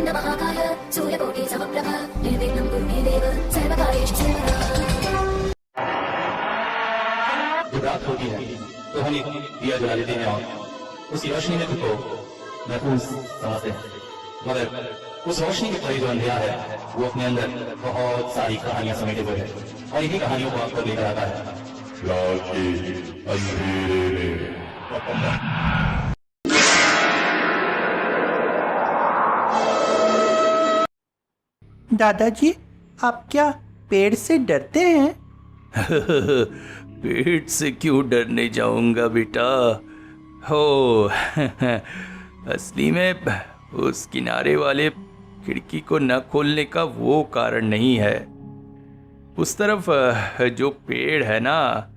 महाकाय सूर्यकोटि समप्रभ निर्विघ्नं कुरु मे देव सर्वकार्येषु सर्वदा। जब रात होती है तो हम एक दिया जला लेते हैं और उसकी रोशनी में खुद को महफूज समझते हैं, मगर उस रोशनी के परे जो अंधेरा है वो अपने अंदर बहुत सारी कहानियां समेटे हुए है और इन्हीं कहानियों को आपको लेकर आता है रात के अंधेरे में। दादाजी, आप क्या पेड़ से डरते हैं? पेड़ से क्यों डरने जाऊंगा बेटा। हो असली में उस किनारे वाले खिड़की को न खोलने का वो कारण नहीं है। उस तरफ जो पेड़ है ना,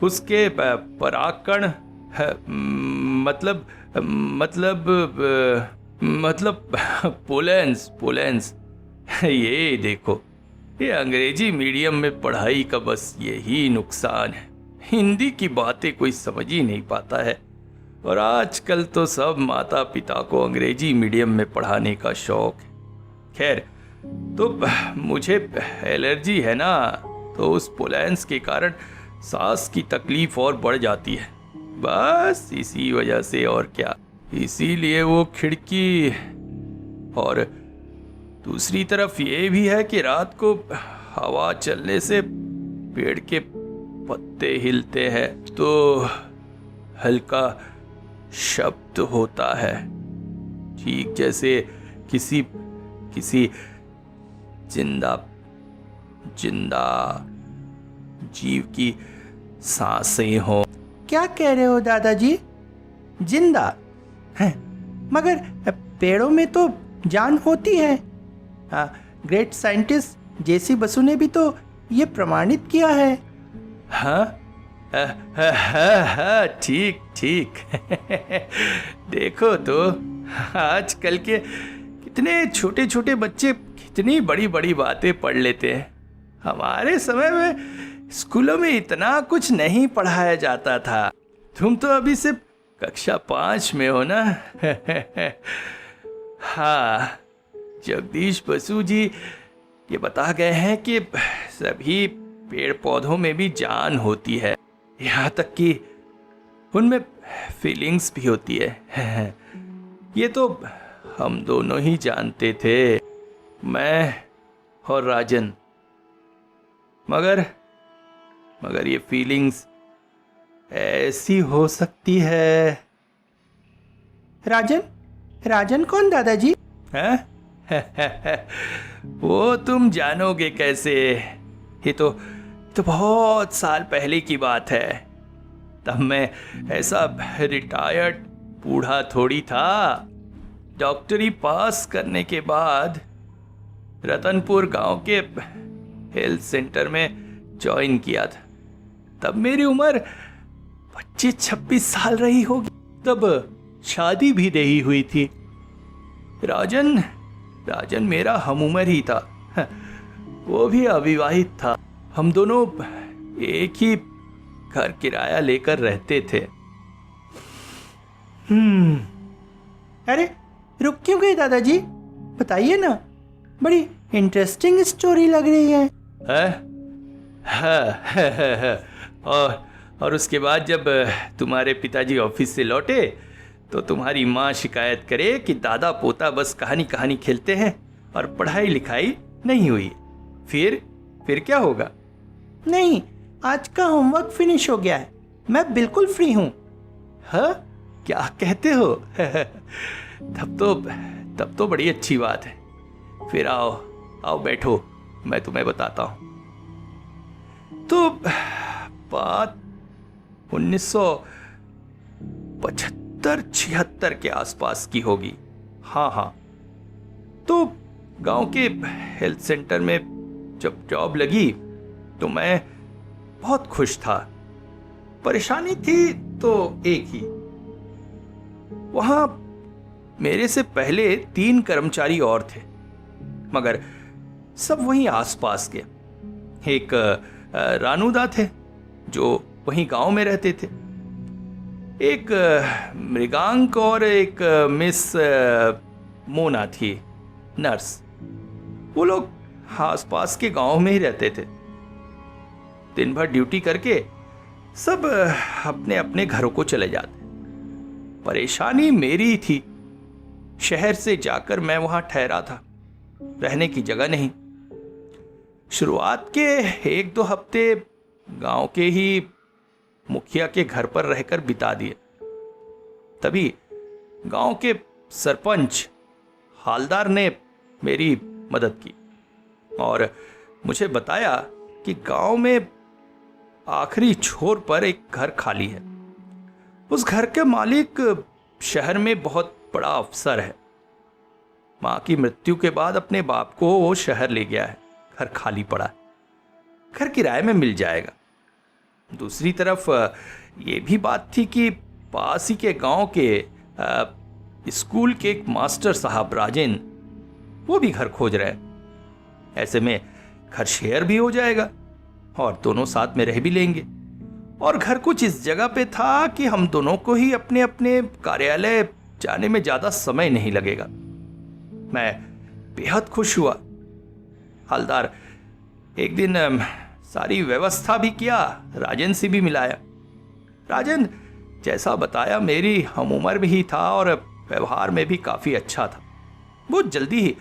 उसके परागकण मतलब पोलेंस ये देखो, ये अंग्रेजी मीडियम में पढ़ाई का बस यही नुकसान है। हिंदी की बातें कोई समझ ही नहीं पाता है और आजकल तो सब माता पिता को अंग्रेजी मीडियम में पढ़ाने का शौक है। खैर, तो मुझे एलर्जी है ना, तो उस पोलेंस के कारण सांस की तकलीफ और बढ़ जाती है, बस इसी वजह से और क्या। इसीलिए वो खिड़की, और दूसरी तरफ ये भी है कि रात को हवा चलने से पेड़ के पत्ते हिलते हैं तो हल्का शब्द होता है, ठीक जैसे किसी जिंदा जीव की सांसें हो। क्या कह रहे हो दादाजी? जिंदा है? मगर पेड़ों में तो जान होती है। हाँ, ग्रेट साइंटिस्ट जेसी बसु ने भी तो ये प्रमाणित किया है। हाँ हाँ, ठीक देखो तो आजकल के कितने छोटे छोटे बच्चे कितनी बड़ी बड़ी बातें पढ़ लेते हैं। हमारे समय में स्कूलों में इतना कुछ नहीं पढ़ाया जाता था। तुम तो अभी सिर्फ कक्षा 5 में हो ना। हाँ, जगदीश बसु जी ये बता गए हैं कि सभी पेड़ पौधों में भी जान होती है, यहाँ तक कि उनमें फीलिंग्स भी होती है। ये तो हम दोनों ही जानते थे, मैं और राजन। मगर ये फीलिंग्स ऐसी हो सकती है। राजन कौन दादाजी? हैं? वो तुम जानोगे कैसे? ये तो बहुत साल पहले की बात है। तब मैं ऐसा रिटायर्ड बूढ़ा थोड़ी था। डॉक्टरी पास करने के बाद रतनपुर गांव के हेल्थ सेंटर में ज्वाइन किया था। तब मेरी उम्र 25-26 साल रही होगी। तब शादी भी नहीं हुई थी। राजन मेरा हम उम्र ही था, वो भी अविवाहित था। हम दोनों एक ही घर किराया लेकर रहते थे। अरे रुक क्यों गए दादाजी? बताइए ना, बड़ी इंटरेस्टिंग स्टोरी लग रही है। और उसके बाद जब तुम्हारे पिताजी ऑफिस से लौटे तो तुम्हारी माँ शिकायत करे कि दादा पोता बस कहानी खेलते हैं और पढ़ाई लिखाई नहीं हुई। फिर क्या होगा? नहीं, आज का होमवर्क फिनिश हो गया है, मैं बिल्कुल फ्री हूँ। हाँ, क्या कहते हो? तब तो बड़ी अच्छी बात है। फिर आओ बैठो, मैं तुम्हें बताता हूँ। तो बात 1975-76 के आसपास की होगी। हाँ, तो गांव के हेल्थ सेंटर में जब जॉब लगी तो मैं बहुत खुश था। परेशानी थी तो एक ही, वहां मेरे से पहले 3 कर्मचारी और थे, मगर सब वहीं आसपास के। एक रानूदा थे जो वहीं गांव में रहते थे, एक मृगांक और एक मिस मोना थी नर्स। वो लोग आसपास के गांव में ही रहते थे। दिन भर ड्यूटी करके सब अपने अपने घरों को चले जाते। परेशानी मेरी थी। शहर से जाकर मैं वहां ठहरा था, रहने की जगह नहीं। शुरुआत के 1-2 हफ्ते गांव के ही मुखिया के घर पर रहकर बिता दिए। तभी गांव के सरपंच हालदार ने मेरी मदद की और मुझे बताया कि गांव में आखिरी छोर पर एक घर खाली है। उस घर के मालिक शहर में बहुत बड़ा अफसर है। मां की मृत्यु के बाद अपने बाप को वो शहर ले गया है। घर खाली पड़ा है, घर किराए में मिल जाएगा। दूसरी तरफ ये भी बात थी कि पास ही के गांव के स्कूल के एक मास्टर साहब राजेंद्र, वो भी घर खोज रहे हैं। ऐसे में घर शेयर भी हो जाएगा और दोनों साथ में रह भी लेंगे। और घर कुछ इस जगह पे था कि हम दोनों को ही अपने अपने कार्यालय जाने में ज्यादा समय नहीं लगेगा। मैं बेहद खुश हुआ। हालदार एक दिन सारी व्यवस्था भी किया, राजेंद्र से भी मिलाया। राजेंद्र जैसा बताया मेरी हम उम्र भी था और व्यवहार में भी काफी अच्छा था। बहुत जल्दी ही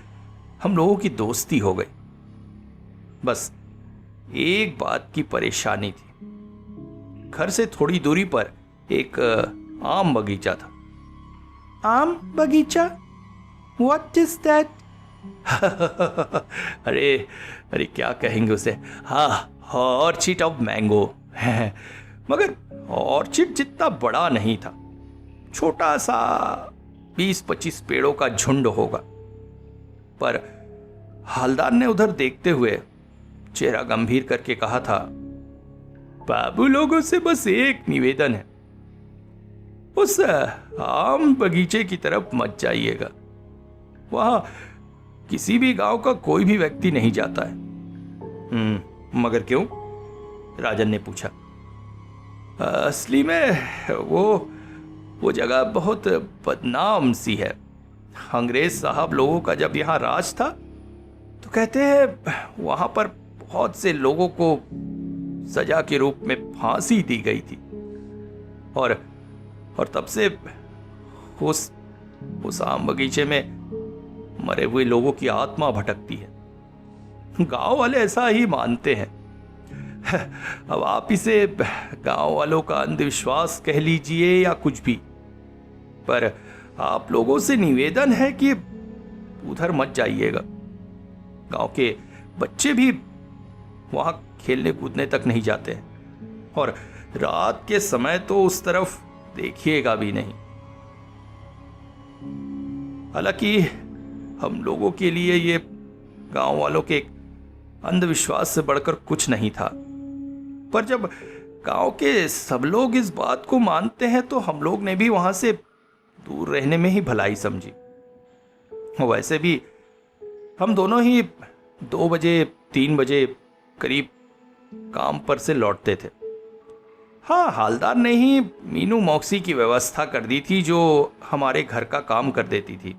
हम लोगों की दोस्ती हो गई। बस एक बात की परेशानी थी। घर से थोड़ी दूरी पर एक आम बगीचा था। आम बगीचा? What is that? अरे क्या कहेंगे उसे? हाँ, ऑर्चिड ऑफ मैंगो। मगर ऑर्चिड जितना बड़ा नहीं था। छोटा सा 20-25 पेड़ों का झुंड होगा। पर हालदार ने उधर देखते हुए चेहरा गंभीर करके कहा था, बाबू लोगों से बस एक निवेदन है, उस आम बगीचे की तरफ मत जाइएगा। वहां किसी भी गांव का कोई भी व्यक्ति नहीं जाता है। मगर क्यों? राजन ने पूछा। असली में वो जगह बहुत बदनाम सी है। अंग्रेज साहब लोगों का जब यहाँ राज था तो कहते हैं वहां पर बहुत से लोगों को सजा के रूप में फांसी दी गई थी। और तब से उस आम बगीचे में मरे हुए लोगों की आत्मा भटकती है। गांव वाले ऐसा ही मानते हैं। अब आप इसे गांव वालों का अंधविश्वास कह लीजिए या कुछ भी, पर आप लोगों से निवेदन है कि उधर मत जाइएगा। गांव के बच्चे भी वहां खेलने कूदने तक नहीं जाते हैं और रात के समय तो उस तरफ देखिएगा भी नहीं। हालांकि हम लोगों के लिए ये गांव वालों के अंधविश्वास से बढ़कर कुछ नहीं था, पर जब गांव के सब लोग इस बात को मानते हैं तो हम लोग ने भी वहां से दूर रहने में ही भलाई समझी। वैसे भी हम दोनों ही 2 बजे 3 बजे करीब काम पर से लौटते थे। हाँ, हालदार ने ही मीनू मौक्सी की व्यवस्था कर दी थी जो हमारे घर का काम कर देती थी।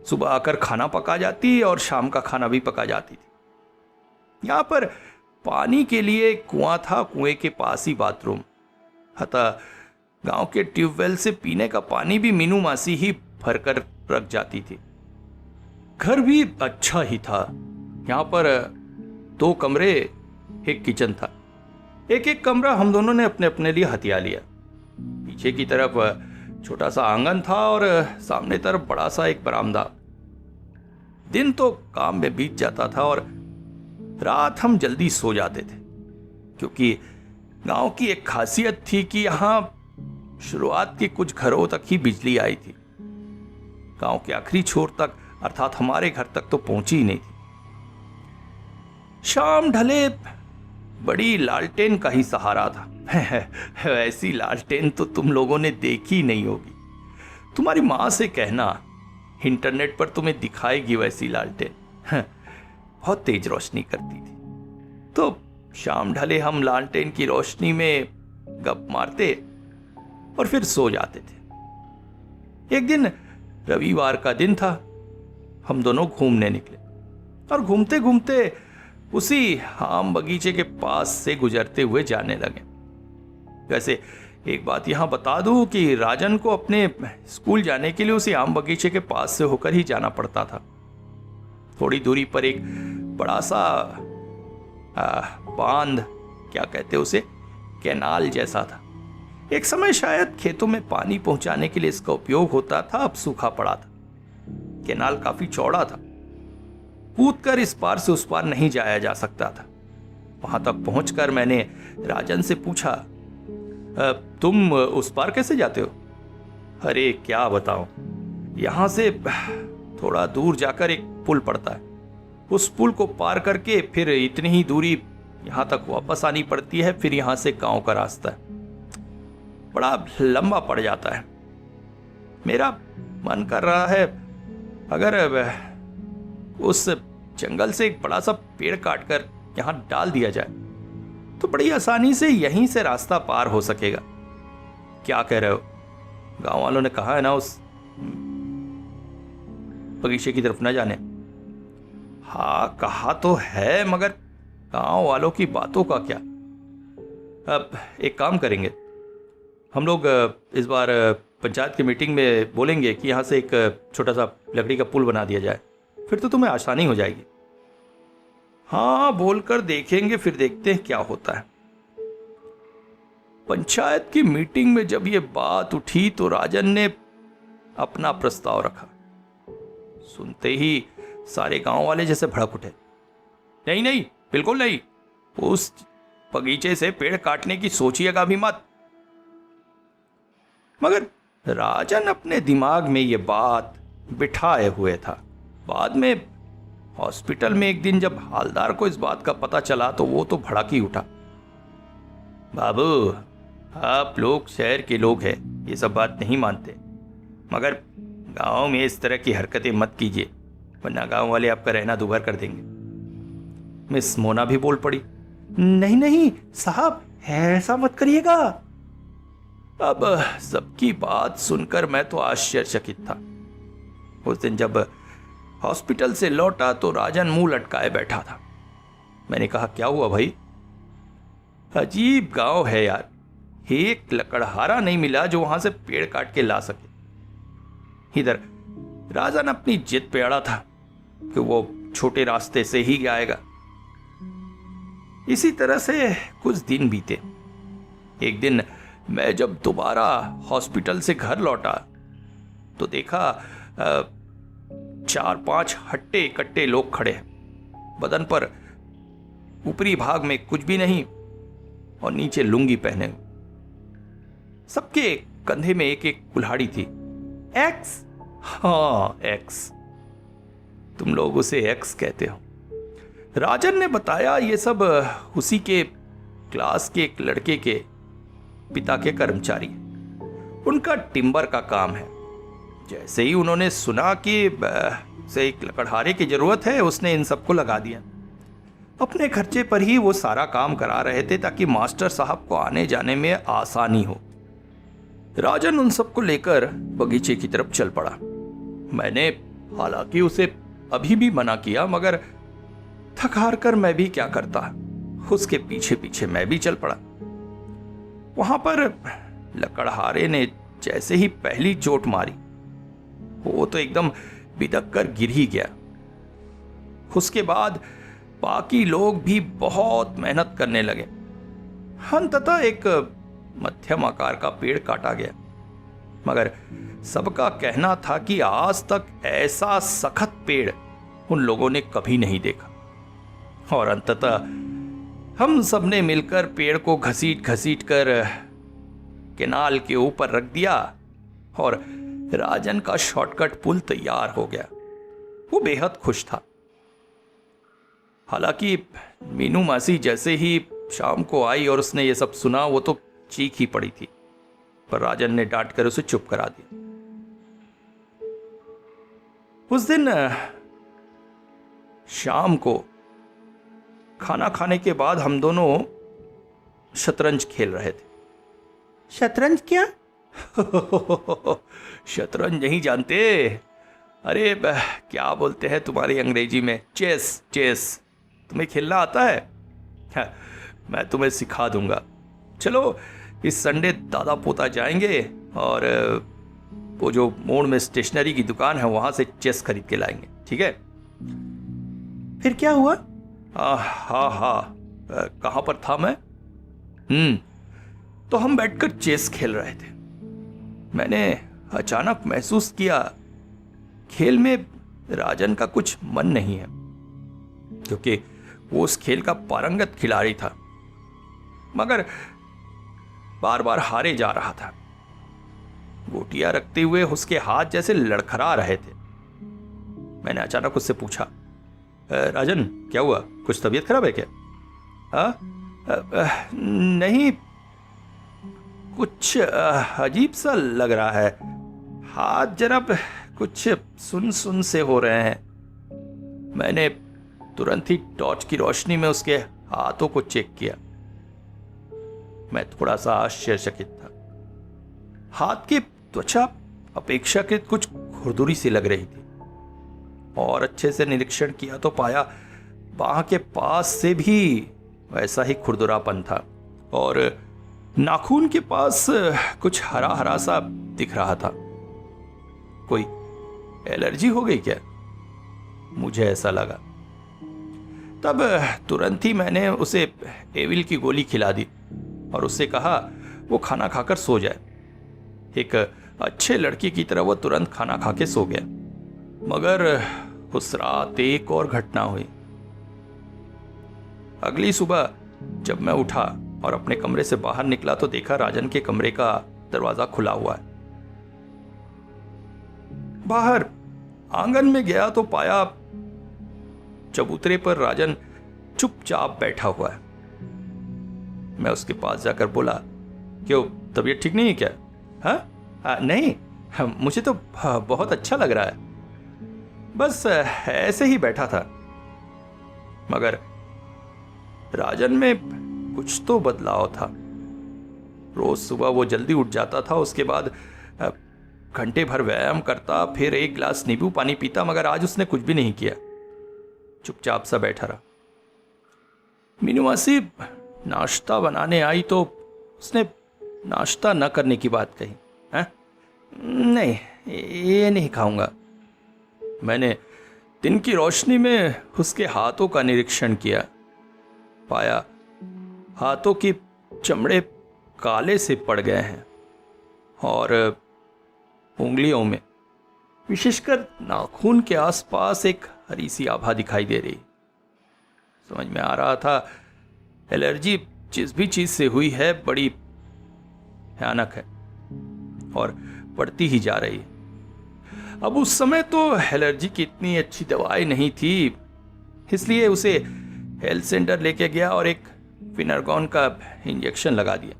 सुबह आकर खाना पका जाती और शाम का खाना भी पका जाती थी। यहाँ पर पानी के लिए कुआं था, कुएं के पास ही बाथरूम। अतः गांव के ट्यूबवेल से पीने का पानी भी मीनू मासी ही भरकर रख जाती थी। घर भी अच्छा ही था। यहाँ पर 2 कमरे, एक किचन था। एक कमरा हम दोनों ने अपने अपने लिए हथिया लिया। पीछे की तरफ छोटा सा आंगन था और सामने तरफ बड़ा सा एक बरामदा। दिन तो काम में बीत जाता था और रात हम जल्दी सो जाते थे, क्योंकि गांव की एक खासियत थी कि यहां शुरुआत के कुछ घरों तक ही बिजली आई थी। गांव के आखिरी छोर तक, अर्थात हमारे घर तक तो पहुंची ही नहीं थी। शाम ढले बड़ी लालटेन का ही सहारा था। ऐसी लालटेन तो तुम लोगों ने देखी नहीं होगी। तुम्हारी माँ से कहना, इंटरनेट पर तुम्हें दिखाएगी वैसी लालटेन। बहुत तेज रोशनी करती थी। तो शाम ढले हम लालटेन की रोशनी में गप मारते और फिर सो जाते थे। एक दिन रविवार का दिन था। हम दोनों घूमने निकले और घूमते घूमते उसी आम बगीचे के पास से गुजरते हुए जाने लगे। वैसे एक बात यहां बता दूं कि राजन को अपने स्कूल जाने के लिए उसी आम बगीचे के पास से होकर ही जाना पड़ता था। थोड़ी दूरी पर एक बड़ा सा बांध, क्या कहते उसे, कैनाल जैसा था। एक समय शायद खेतों में पानी पहुंचाने के लिए इसका उपयोग होता था, अब सूखा पड़ा था। कैनाल काफी चौड़ा था, कूदकर इस पार से उस पार नहीं जाया जा सकता था। वहां तक पहुंचकर मैंने राजन से पूछा, तुम उस पार कैसे जाते हो? अरे क्या बताऊं, यहां से थोड़ा दूर जाकर एक पुल पड़ता है, उस पुल को पार करके फिर इतनी ही दूरी यहां तक वापस आनी पड़ती है, फिर यहां से गांव का रास्ता है, बड़ा लंबा पड़ जाता है। मेरा मन कर रहा है अगर उस जंगल से एक बड़ा सा पेड़ काटकर यहां डाल दिया जाए तो बड़ी आसानी से यहीं से रास्ता पार हो सकेगा। क्या कह रहे हो? गांव वालों ने कहा है ना उस बगीचे की तरफ न जाने। हाँ कहा तो है, मगर गांव वालों की बातों का क्या। अब एक काम करेंगे, हम लोग इस बार पंचायत की मीटिंग में बोलेंगे कि यहाँ से एक छोटा सा लकड़ी का पुल बना दिया जाए, फिर तो तुम्हें आसानी हो जाएगी। हाँ बोलकर देखेंगे, फिर देखते हैं क्या होता है। पंचायत की मीटिंग में जब ये बात उठी तो राजन ने अपना प्रस्ताव रखा। सुनते ही सारे गांव वाले जैसे भड़क उठे। नहीं नहीं, बिल्कुल नहीं, उस बगीचे से पेड़ काटने की सोचिएगा भी मत। मगर राजन अपने दिमाग में ये बात बिठाए हुए था। बाद में हॉस्पिटल में एक दिन जब हालदार को इस बात का पता चला तो वो तो भड़क ही उठा। बाबू, आप लोग शहर के लोग हैं, ये सब बात नहीं मानते, मगर गांव में इस तरह की हरकतें मत कीजिए, वरना गांव वाले आपका रहना दुभर कर देंगे। मिस मोना भी बोल पड़ी। नहीं नहीं साहब, ऐसा मत करिएगा। अब सबकी बात सुनकर मैं तो आश्चर्यचकित था। उस दिन जब हॉस्पिटल से लौटा तो राजन मुंह लटकाए बैठा था। मैंने कहा, क्या हुआ भाई? अजीब गांव है यार, एक लकड़हारा नहीं मिला जो वहां से पेड़ काट के ला सके। इधर राजन अपनी जिद पे अड़ा था कि वो छोटे रास्ते से ही आएगा। इसी तरह से कुछ दिन बीते। एक दिन मैं जब दोबारा हॉस्पिटल से घर लौटा तो देखा 4-5 हट्टे कट्टे लोग खड़े हैं। बदन पर ऊपरी भाग में कुछ भी नहीं और नीचे लुंगी पहने हुए। सबके कंधे में एक एक कुल्हाड़ी थी। एक्स, हाँ एक्स, तुम लोग उसे एक्स कहते हो। राजन ने बताया ये सब उसी के क्लास के एक लड़के के पिता के कर्मचारी, उनका टिम्बर का काम है। जैसे ही उन्होंने सुना कि से एक लकड़हारे की जरूरत है, उसने इन सबको लगा दिया। अपने खर्चे पर ही वो सारा काम करा रहे थे ताकि मास्टर साहब को आने जाने में आसानी हो। राजन उन सबको लेकर बगीचे की तरफ चल पड़ा। मैंने हालांकि उसे अभी भी मना किया, मगर थक हार कर मैं भी क्या करता, उसके पीछे पीछे मैं भी चल पड़ा। वहां पर लकड़हारे ने जैसे ही पहली चोट मारी, वो तो एकदम बिदक कर गिर ही गया। उसके बाद बाकी लोग भी बहुत मेहनत करने लगे। अंततः एक मध्यम आकार का पेड़ काटा गया, मगर सबका कहना था कि आज तक ऐसा सख्त पेड़ उन लोगों ने कभी नहीं देखा। और अंततः हम सबने मिलकर पेड़ को घसीट घसीट कर कैनाल के ऊपर रख दिया और राजन का शॉर्टकट पुल तैयार हो गया। वो बेहद खुश था। हालांकि मीनू मासी जैसे ही शाम को आई और उसने ये सब सुना, वो तो चीख ही पड़ी थी, पर राजन ने डांट कर उसे चुप करा दिया। उस दिन शाम को खाना खाने के बाद हम दोनों शतरंज खेल रहे थे। शतरंज क्या? शतरंज नहीं जानते? अरे क्या बोलते हैं तुम्हारी अंग्रेजी में, चेस। चेस तुम्हें खेलना आता है? हाँ, मैं तुम्हें सिखा दूंगा। चलो इस संडे दादा पोता जाएंगे और वो जो मोड़ में स्टेशनरी की दुकान है वहां से चेस खरीद के लाएंगे, ठीक है? फिर क्या हुआ? हाँ, कहाँ पर था मैं? तो हम बैठकर चेस खेल रहे थे। मैंने अचानक महसूस किया खेल में राजन का कुछ मन नहीं है, क्योंकि वो उस खेल का पारंगत खिलाड़ी था, मगर बार बार हारे जा रहा था। गोटियां रखते हुए उसके हाथ जैसे लड़खड़ा रहे थे। मैंने अचानक उससे पूछा, राजन क्या हुआ, कुछ तबीयत खराब है क्या? नहीं, कुछ अजीब सा लग रहा है, हाथ जरा कुछ सुन सुन से हो रहे हैं। मैंने तुरंत ही टॉर्च की रोशनी में उसके हाथों को चेक किया। मैं थोड़ा सा आश्चर्यचकित था। हाथ की त्वचा अपेक्षाकृत कुछ खुरदुरी सी लग रही थी, और अच्छे से निरीक्षण किया तो पाया बाह के पास से भी वैसा ही खुरदुरापन था, और नाखून के पास कुछ हरा हरा सा दिख रहा था। कोई एलर्जी हो गई क्या? मुझे ऐसा लगा। तब तुरंत ही मैंने उसे एविल की गोली खिला दी और उससे कहा वो खाना खाकर सो जाए। एक अच्छे लड़के की तरह वो तुरंत खाना खा के सो गया। मगर उस रात एक और घटना हुई। अगली सुबह जब मैं उठा और अपने कमरे से बाहर निकला तो देखा राजन के कमरे का दरवाजा खुला हुआ है। बाहर आंगन में गया तो पाया चबूतरे पर राजन चुपचाप बैठा हुआ है। मैं उसके पास जाकर बोला, क्यों, तबीयत ठीक नहीं है क्या? नहीं, मुझे तो बहुत अच्छा लग रहा है, बस ऐसे ही बैठा था। मगर राजन में कुछ तो बदलाव था। रोज सुबह वो जल्दी उठ जाता था, उसके बाद घंटे भर व्यायाम करता, फिर एक गिलास नींबू पानी पीता, मगर आज उसने कुछ भी नहीं किया, चुपचाप सा बैठा रहा। मीनू मासी नाश्ता बनाने आई तो उसने नाश्ता न करने की बात कही। नहीं, ये नहीं खाऊंगा। मैंने दिन की रोशनी में उसके हाथों का निरीक्षण किया। पाया हाथों की चमड़े काले से पड़ गए हैं और उंगलियों में, विशेषकर नाखून के आसपास, एक हरी सी आभा दिखाई दे रही। समझ में आ रहा था एलर्जी जिस भी चीज से हुई है बड़ी भयानक है और बढ़ती ही जा रही है। अब उस समय तो एलर्जी की इतनी अच्छी दवाई नहीं थी, इसलिए उसे हेल्थ सेंटर लेके गया और एक फिनरगॉन का इंजेक्शन लगा दिया।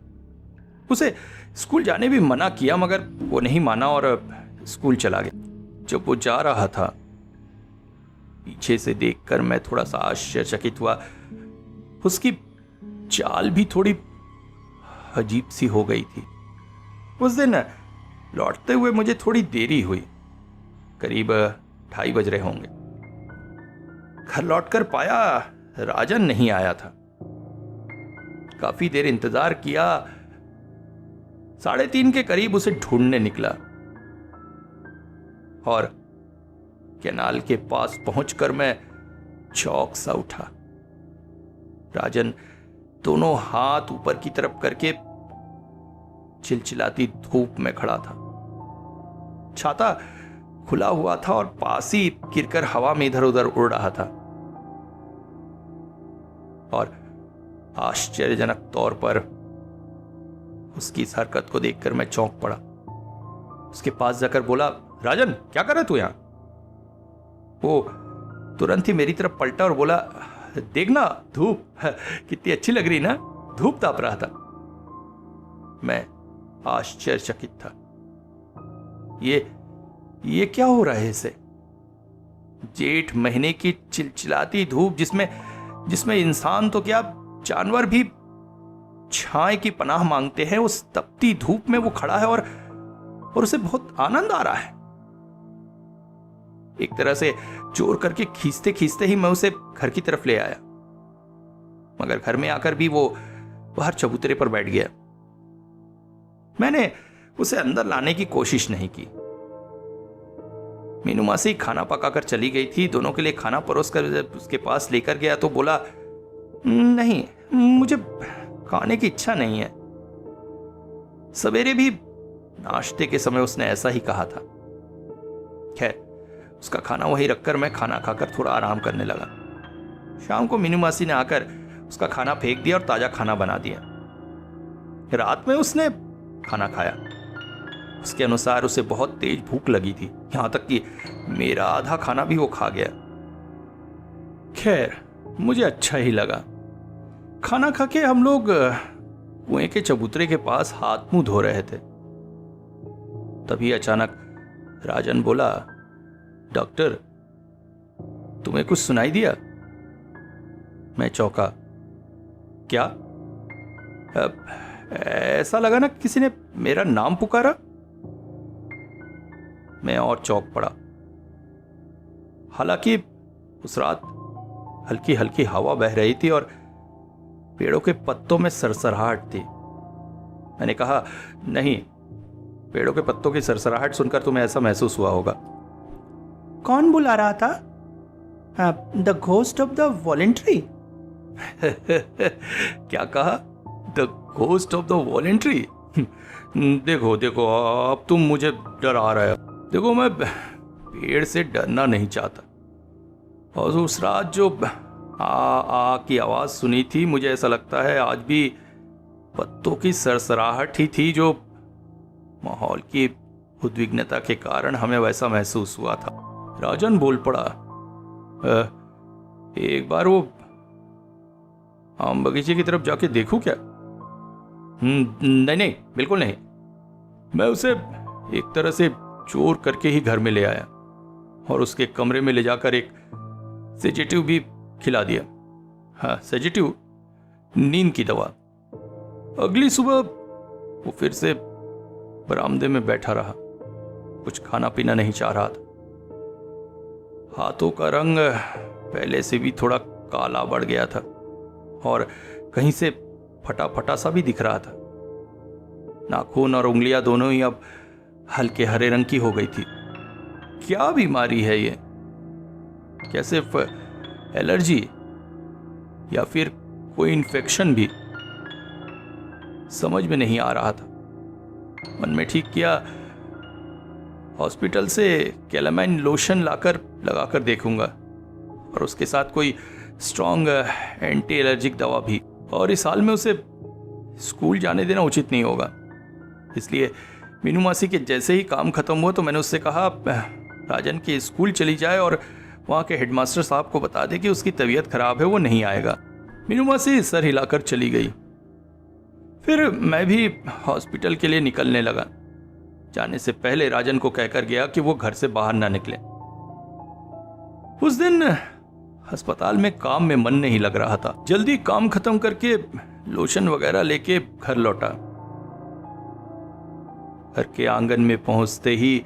उसे स्कूल जाने भी मना किया, मगर वो नहीं माना और स्कूल चला गया। जब वो जा रहा था, पीछे से देखकर मैं थोड़ा सा आश्चर्यचकित हुआ। उसकी चाल भी थोड़ी अजीब सी हो गई थी। उस दिन लौटते हुए मुझे थोड़ी देरी हुई, करीब 2:30 बज रहे होंगे। घर लौटकर पाया राजन नहीं आया था। काफी देर इंतजार किया, 3:30 के करीब उसे ढूंढने निकला और कैनाल के पास पहुंचकर मैं चौंक सा उठा। राजन दोनों हाथ ऊपर की तरफ करके चिलचिलाती धूप में खड़ा था। छाता खुला हुआ था और पास ही गिरकर हवा में इधर उधर उड़ रहा था। और आश्चर्यजनक तौर पर उसकी इस हरकत को देखकर मैं चौंक पड़ा। उसके पास जाकर बोला, राजन क्या कर रहा तू यहां? वो तुरंत ही मेरी तरफ पलटा और बोला, देखना धूप कितनी अच्छी लग रही ना, धूप ताप रहा था। मैं आश्चर्यचकित था। ये क्या हो रहा है इसे? जेठ महीने की चिलचिलाती धूप, जिसमें इंसान तो क्या जानवर भी छाए की पनाह मांगते हैं, उस तपती धूप में वो खड़ा है और उसे बहुत आनंद आ रहा है। एक तरह से जोर करके खींचते खींचते ही मैं उसे घर की तरफ ले आया, मगर घर में आकर भी वो बाहर चबूतरे पर बैठ गया। मैंने उसे अंदर लाने की कोशिश नहीं की। मीनू मासी खाना पकाकर चली गई थी। दोनों के लिए खाना परोस कर उसके पास लेकर गया तो बोला, नहीं, मुझे खाने की इच्छा नहीं है। सवेरे भी नाश्ते के समय उसने ऐसा ही कहा था। खैर, उसका खाना वहीं रखकर मैं खाना खाकर थोड़ा आराम करने लगा। शाम को मीनू मासी ने आकर उसका खाना फेंक दिया और ताजा खाना बना दिया। रात में उसने खाना खाया। उसके अनुसार उसे बहुत तेज भूख लगी थी, यहां तक कि मेरा आधा खाना भी वो खा गया। खैर, मुझे अच्छा ही लगा। खाना खा के हम लोग कुएं के चबूतरे के पास हाथ मुंह धो रहे थे। तभी अचानक राजन बोला, डॉक्टर, तुम्हें कुछ सुनाई दिया? मैं चौंका। क्या? ऐसा लगा ना किसी ने मेरा नाम पुकारा। मैं और चौंक पड़ा। हालांकि उस रात हल्की हल्की हवा बह रही थी और पेड़ों के पत्तों में सरसराहट थी। मैंने कहा, नहीं, पेड़ों के पत्तों की सरसराहट सुनकर तुम्हें ऐसा महसूस हुआ होगा। कौन बुला रहा था? The ghost of the voluntary? क्या कहा? The ghost of the voluntary? देखो देखो, अब तुम मुझे डरा रहे हो। देखो, मैं पेड़ से डरना नहीं चाहता। और उस रात जो आ की आवाज सुनी थी, मुझे ऐसा लगता है आज भी पत्तों की सरसराहट ही थी जो माहौल की उद्विग्नता के कारण हमें वैसा महसूस हुआ था। राजन बोल पड़ा, एक बार वो आम बगीचे की तरफ जाके देखूं क्या? नहीं नहीं, बिल्कुल नहीं। मैं उसे एक तरह से चोर करके ही घर में ले आया और उसके कमरे में ले जाकर एक सेडेटिव भी खिला दिया। हाँ, सेडेटिव, नींद की दवा। अगली सुबह वो फिर से बरामदे में बैठा रहा, कुछ खाना पीना नहीं चाह रहा था। हाथों का रंग पहले से भी थोड़ा काला बढ़ गया था और कहीं से फटा फटा सा भी दिख रहा था। नाखून और उंगलियां दोनों ही अब हल्के हरे रंग की हो गई थी। क्या बीमारी है ये? क्या सिर्फ एलर्जी या फिर कोई इन्फेक्शन भी? समझ में नहीं आ रहा था। मन में ठीक किया, हॉस्पिटल से कैलामाइन लोशन लगाकर देखूंगा और उसके साथ कोई स्ट्रॉन्ग एंटी एलर्जिक दवा भी। और इस हाल में उसे स्कूल जाने देना उचित नहीं होगा। इसलिए मीनू मासी के जैसे ही काम खत्म हुआ तो मैंने उससे कहा, राजन के स्कूल चली जाए और वहाँ के हेडमास्टर साहब को बता दे कि उसकी तबीयत खराब है, वो नहीं आएगा। मीनू मासी सर हिलाकर चली गई। फिर मैं भी हॉस्पिटल के लिए निकलने लगा। जाने से पहले राजन को कहकर गया कि वो घर से बाहर ना निकले। उस दिन अस्पताल में काम में मन नहीं लग रहा था। जल्दी काम खत्म करके लोशन वगैरह लेके घर लौटा। घर के आंगन में पहुंचते ही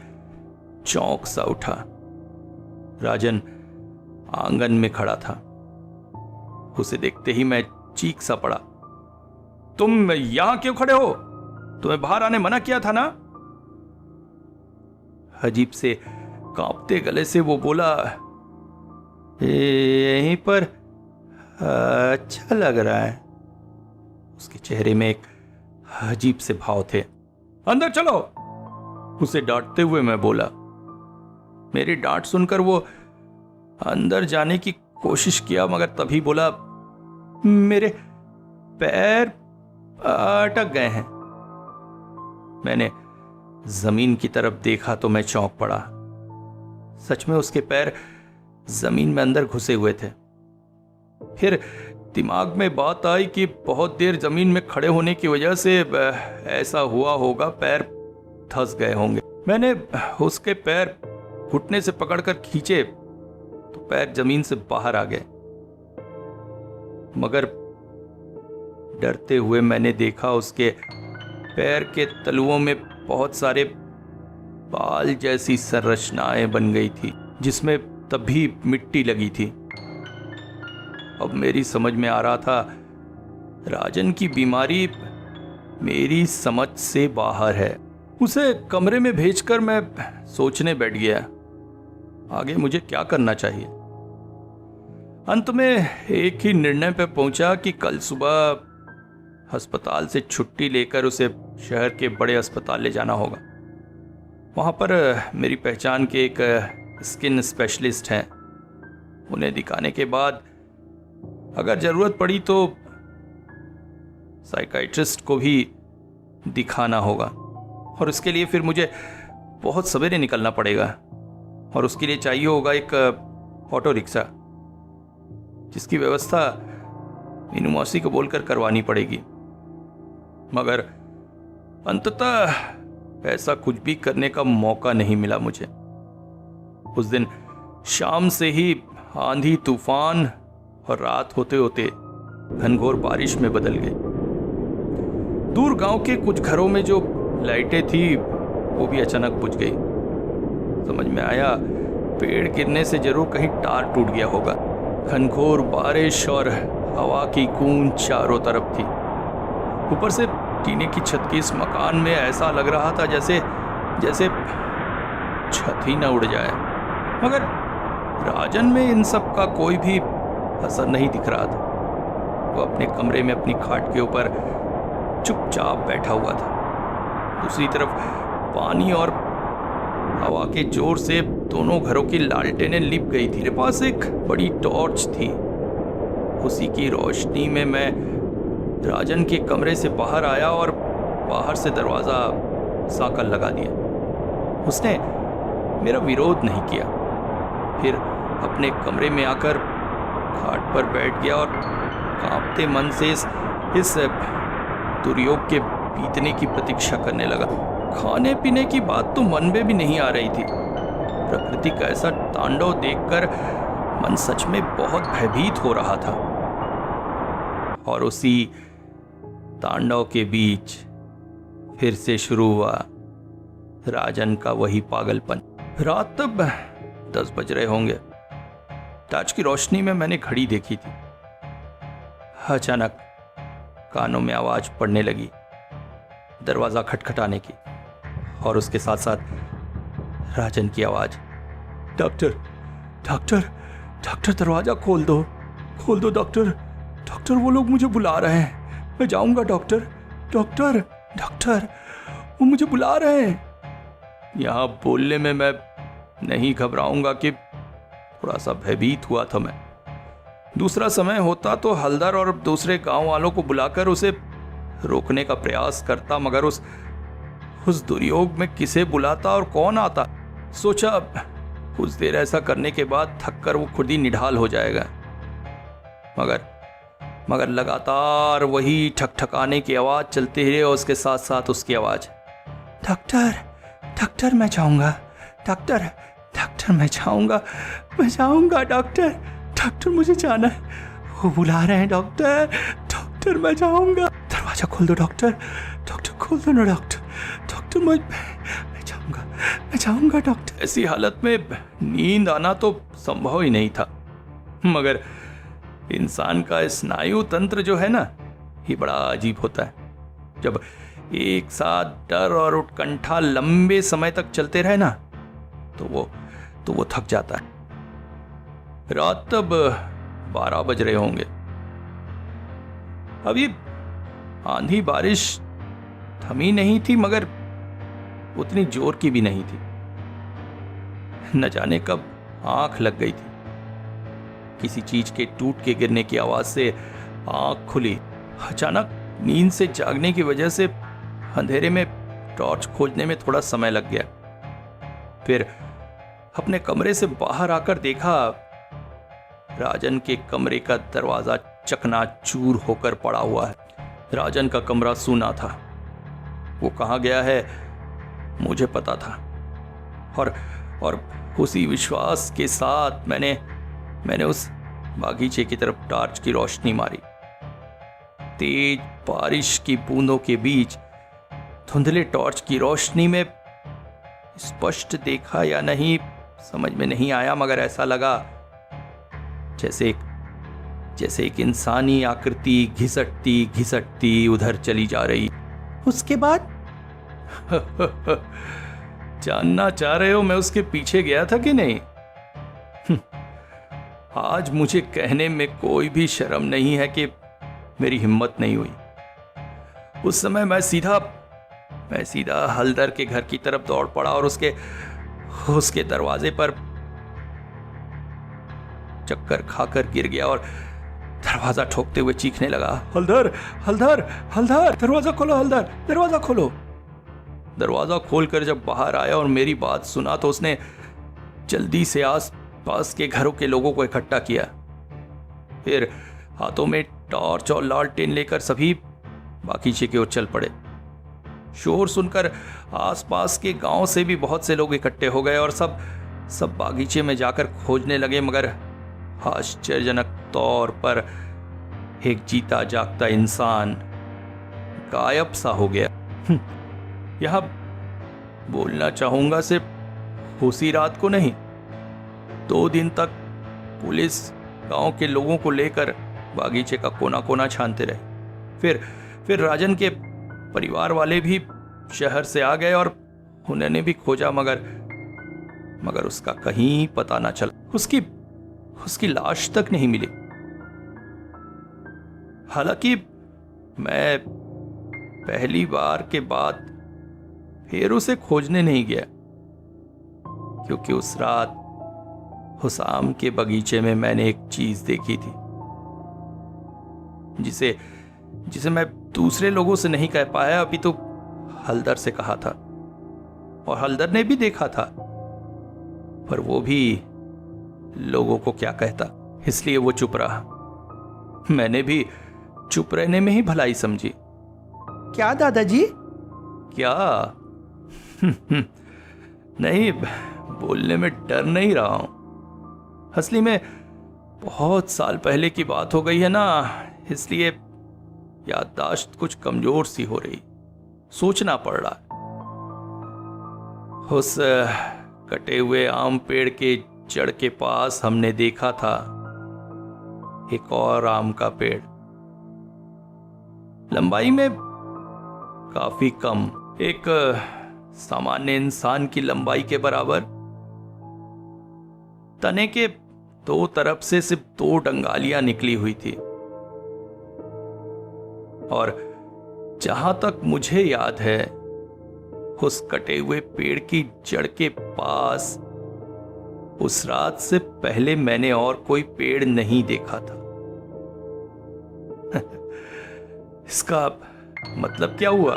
चौंक सा उठा। राजन आंगन में खड़ा था। उसे देखते ही मैं चीख सा पड़ा, तुम यहां क्यों खड़े हो? तुम्हें बाहर आने मना किया था ना? अजीब से कांपते गले से वो बोला, यहीं पर अच्छा लग रहा है। उसके चेहरे में एक अजीब से भाव थे। अंदर चलो, उसे डांटते हुए मैं बोला। मेरी डांट सुनकर वो अंदर जाने की कोशिश किया, मगर तभी बोला, मेरे पैर अटक गए हैं। मैंने जमीन की तरफ देखा तो मैं चौंक पड़ा। सच में उसके पैर जमीन में अंदर घुसे हुए थे। फिर दिमाग में बात आई कि बहुत देर जमीन में खड़े होने की वजह से ऐसा हुआ होगा, पैर धंस गए होंगे। मैंने उसके पैर घुटने से पकड़कर खींचे तो पैर जमीन से बाहर आ गए, मगर डरते हुए मैंने देखा उसके पैर के तलुओं में बहुत सारे बाल जैसी संरचनाएं बन गई थी, जिसमें तब भी मिट्टी लगी थी। अब मेरी समझ में आ रहा था राजन की बीमारी मेरी समझ से बाहर है। उसे कमरे में भेजकर मैं सोचने बैठ गया आगे मुझे क्या करना चाहिए। अंत में एक ही निर्णय पर पहुंचा कि कल सुबह अस्पताल से छुट्टी लेकर उसे शहर के बड़े अस्पताल ले जाना होगा। वहां पर मेरी पहचान के एक स्किन स्पेशलिस्ट हैं। उन्हें दिखाने के बाद अगर जरूरत पड़ी तो साइकाइट्रिस्ट को भी दिखाना होगा, और उसके लिए फिर मुझे बहुत सवेरे निकलना पड़ेगा, और उसके लिए चाहिए होगा एक ऑटो रिक्शा जिसकी व्यवस्था मीनू मौसी को बोलकर करवानी पड़ेगी। मगर अंततः ऐसा कुछ भी करने का मौका नहीं मिला मुझे। उस दिन शाम से ही आंधी तूफान और रात होते होते घनघोर बारिश में बदल गई। दूर गांव के कुछ घरों में जो लाइटें थी वो भी अचानक बुझ गई। समझ में आया पेड़ गिरने से जरूर कहीं तार टूट गया होगा। घनघोर बारिश और हवा की गूंज चारों तरफ थी। ऊपर से टीने की छत के इस मकान में ऐसा लग रहा था जैसे छत ही न उड़ जाए। मगर राजन में इन सब का कोई भी असर नहीं दिख रहा था। वो अपने कमरे में अपनी खाट के ऊपर चुपचाप बैठा हुआ था। दूसरी तरफ पानी और हवा के जोर से दोनों घरों की लालटेनें लिप गई थी। मेरे पास एक बड़ी टॉर्च थी। उसी की रोशनी में मैं राजन के कमरे से बाहर आया और बाहर से दरवाजा साकल लगा दिया। उसने मेरा विरोध नहीं किया। फिर अपने कमरे में आकर खाट पर बैठ गया और कांपते मन से इस दुर्योग के बीतने की प्रतीक्षा करने लगा। खाने पीने की बात तो मन में भी नहीं आ रही थी। प्रकृति का ऐसा तांडव देखकर मन सच में बहुत भयभीत हो रहा था। और उसी तांडव के बीच फिर से शुरू हुआ राजन का वही पागलपन। रात तब 10 बज रहे होंगे। टॉर्च की रोशनी में मैंने घड़ी देखी थी। अचानक कानों में आवाज पड़ने लगी, दरवाजा खटखटाने की, और उसके साथ साथ राजन की आवाज, डॉक्टर डॉक्टर डॉक्टर दरवाजा खोल दो डॉक्टर डॉक्टर, वो लोग मुझे बुला रहे हैं, मैं जाऊंगा डॉक्टर डॉक्टर डॉक्टर, वो मुझे बुला रहे हैं। यहां बोलने में मैं नहीं घबराऊंगा कि थोड़ा सा भयभीत हुआ था मैं। दूसरा समय होता तो हलदर और दूसरे गांव वालों को बुलाकर उसे रोकने का प्रयास करता, मगर उस दुर्योग में किसे बुलाता और कौन आता। सोचा कुछ देर ऐसा करने के बाद थककर वो खुद ही निढाल हो जाएगा। मगर लगातार वही ठकठकाने की आवाज चलती रही और उसके साथ साथ उसकी आवाज, डॉक्टर डॉक्टर मैं जाऊंगा, डॉक्टर डॉक्टर मैं जाऊंगा डॉक्टर डॉक्टर मुझे जाना है, वो बुला रहे हैं डॉक्टर डॉक्टर मैं जाऊंगा, दरवाजा खोल दो डॉक्टर डॉक्टर खोल दो ना डॉक्टर डॉक्टर मैं जाऊंगा डॉक्टर। ऐसी हालत में नींद आना तो संभव ही नहीं था। मगर इंसान का स्नायु तंत्र जो है ना, ये बड़ा अजीब होता है। जब एक साथ डर और उत्कंठा लंबे समय तक चलते रहे ना, तो वो थक जाता है। रात तब 12 बज रहे होंगे। अभी आंधी बारिश थमी नहीं थी, मगर उतनी जोर की भी नहीं थी। न जाने कब आंख लग गई थी। किसी चीज के टूट के गिरने की आवाज से आंख खुली। अचानक नींद से जागने की वजह से अंधेरे में टॉर्च खोजने में थोड़ा समय लग गया। फिर अपने कमरे से बाहर आकर देखा, राजन के कमरे का दरवाजा चकनाचूर होकर पड़ा हुआ है। राजन का कमरा सूना था। वो कहाँ गया है मुझे पता था, और उसी विश्वास के साथ मैंने उस बागीचे की तरफ टॉर्च की रोशनी मारी। तेज बारिश की बूंदों के बीच धुंधले टॉर्च की रोशनी में स्पष्ट देखा या नहीं समझ में नहीं आया, मगर ऐसा लगा जैसे एक इंसानी आकृति घिसटती घिसटती उधर चली जा रही। उसके बाद? जानना चाह रहे हो मैं उसके पीछे गया था कि नहीं? आज मुझे कहने में कोई भी शर्म नहीं है कि मेरी हिम्मत नहीं हुई। उस समय मैं सीधा हलदर के घर की तरफ दौड़ पड़ा और उसके दरवाजे पर चक्कर खाकर गिर गया और दरवाजा ठोकते हुए चीखने लगा, हलदर हलदर हलदर, दरवाजा खोलो हलदर, दरवाजा खोलो। दरवाजा खोलकर जब बाहर आया और मेरी बात सुना तो उसने जल्दी से आस पास के घरों के लोगों को इकट्ठा किया। फिर हाथों में टॉर्च और लालटेन लेकर सभी बागीचे की ओर चल पड़े। शोर सुनकर आसपास के गांव से भी बहुत से लोग इकट्ठे हो गए और सब बागीचे में जाकर खोजने लगे, मगर आश्चर्यजनक तौर पर एक जीता जागता इंसान गायब सा हो गया। यह बोलना चाहूंगा सिर्फ उसी रात को नहीं, 2 दिन तक पुलिस गांव के लोगों को लेकर बागीचे का कोना कोना छानते रहे। फिर राजन के परिवार वाले भी शहर से आ गए और उन्होंने भी खोजा, मगर उसका कहीं पता ना चला। उसकी लाश तक नहीं मिली। हालांकि मैं पहली बार के बाद फिर उसे खोजने नहीं गया, क्योंकि उस रात हुसाम के बगीचे में मैंने एक चीज देखी थी जिसे मैं दूसरे लोगों से नहीं कह पाया, अभी तो हलदर से कहा था और हलदर ने भी देखा था, पर वो भी लोगों को क्या कहता, इसलिए वो चुप रहा। मैंने भी चुप रहने में ही भलाई समझी। क्या दादाजी? क्या? नहीं, बोलने में डर नहीं रहा हूं। असली में बहुत साल पहले की बात हो गई है ना, इसलिए याददाश्त कुछ कमजोर सी हो रही, सोचना पड़ रहा। उस कटे हुए आम पेड़ के जड़ के पास हमने देखा था एक और आम का पेड़, लंबाई में काफी कम, एक सामान्य इंसान की लंबाई के बराबर। तने के 2 तरफ से सिर्फ 2 डंगालियां निकली हुई थी और जहां तक मुझे याद है, उस कटे हुए पेड़ की जड़ के पास उस रात से पहले मैंने और कोई पेड़ नहीं देखा था। इसका मतलब क्या हुआ?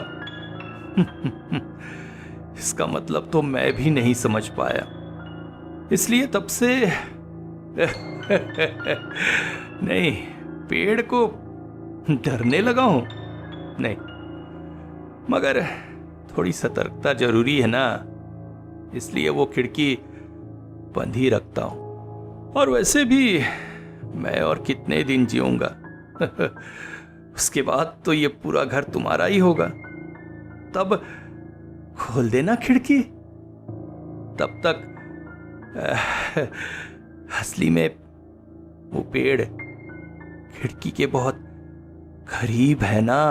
इसका मतलब तो मैं भी नहीं समझ पाया, इसलिए तब से नहीं, पेड़ को डरने लगा हूं नहीं, मगर थोड़ी सतर्कता जरूरी है ना, इसलिए वो खिड़की बंद ही रखता हूं। और वैसे भी मैं और कितने दिन जीऊंगा, उसके बाद तो ये पूरा घर तुम्हारा ही होगा। तब खोल देना खिड़की, तब तक असली में वो पेड़ खिड़की के बहुत करीब है ना।